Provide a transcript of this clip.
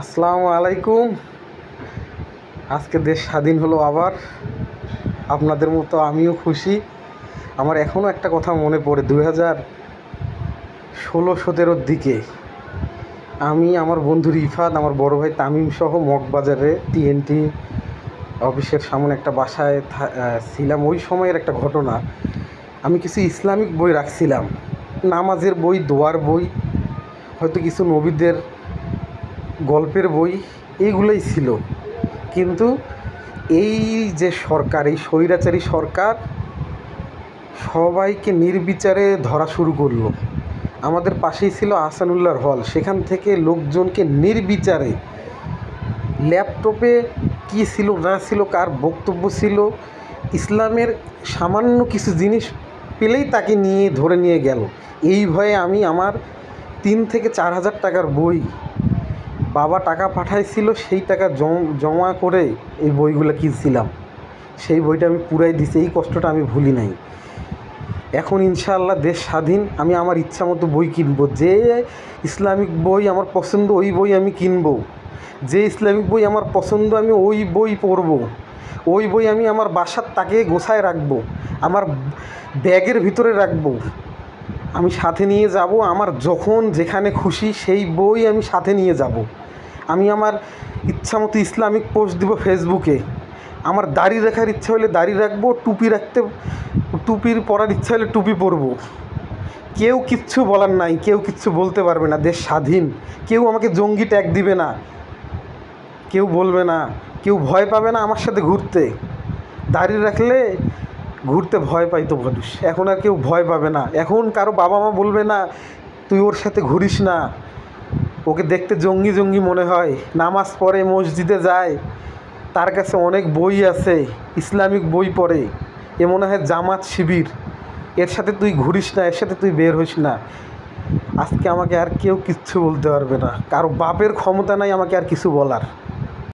আসসালামু আলাইকুম। আজকে দেশ স্বাধীন হলো আবার। আপনাদের মতো আমিও খুশি। আমার এখনও একটা কথা মনে পড়ে, 2016-17 দিকে আমি আমার বন্ধু রিফাত, আমার বড় ভাই তামিম সহ মগবাজারে TNT অফিসের সামনে একটা বাসায় ছিলাম। ওই সময়ের একটা ঘটনা, আমি কিছু ইসলামিক বই রাখছিলাম, নামাজের বই, দোয়ার বই, হয়তো কিছু নবীদের গল্পের বই, এইগুলোই ছিল। কিন্তু এই যে সরকার, এই স্বৈরাচারী সরকার সবাইকে নির্বিচারে ধরা শুরু করলো। আমাদের পাশেই ছিল আহসানুল্লাহর হল, সেখান থেকে লোকজনকে নির্বিচারে, ল্যাপটপে কী ছিল না ছিল, কার বক্তব্য ছিল, ইসলামের সামান্য কিছু জিনিস পেলেই তাকে ধরে নিয়ে গেল। এই ভয়ে আমি আমার 3,000-4,000 টাকার বই, বাবা টাকা পাঠাইছিল, সেই টাকা জমা করে এই বইগুলো কিনছিলাম। সেই বইটা আমি পুরাই দিছি, এই কষ্টটা আমি ভুলি নাই। এখন ইনশাআল্লাহ দেশ স্বাধীন, আমি আমার ইচ্ছা মতো বই কিনবো। যে ইসলামিক বই আমার পছন্দ ওই বই আমি কিনবো, যে ইসলামিক বই আমার পছন্দ আমি ওই বই পড়বো, ওই বই আমি আমার বাসার তাকে গোছায় রাখবো, আমার ব্যাগের ভিতরে রাখবো, আমি সাথে নিয়ে যাব। আমার যখন যেখানে খুশি সেই বই আমি সাথে নিয়ে যাব। আমি আমার ইচ্ছা মতো ইসলামিক পোস্ট দিব ফেসবুকে। আমার দাড়ি রাখার ইচ্ছা হলে দাড়ি রাখবো, টুপির পরার ইচ্ছা হলে টুপি পরবো। কেউ কিচ্ছু বলার নাই, কেউ কিচ্ছু বলতে পারবে না। দেশ স্বাধীন। কেউ আমাকে জঙ্গি ট্যাগ দিবে না, কেউ বলবে না, কেউ ভয় পাবে না আমার সাথে ঘুরতে। দাড়ি রাখলে ঘুরতে ভয় পাইতো মানুষ, এখন আর কেউ ভয় পাবে না। এখন কারো বাবা মা বলবে না তুই ওর সাথে ঘুরিস না, ওকে দেখতে জঙ্গি জঙ্গি মনে হয়, নামাজ পড়ে, মসজিদে যায়, তার কাছে অনেক বই আছে, ইসলামিক বই পড়ে, এ মনে হয় জামাত শিবির, এর সাথে তুই ঘুরিস না, এর সাথে তুই বের হইস না। আজকে আমাকে আর কেউ কিচ্ছু বলতে পারবে না, কারো বাপের ক্ষমতা নাই আমাকে আর কিছু বলার।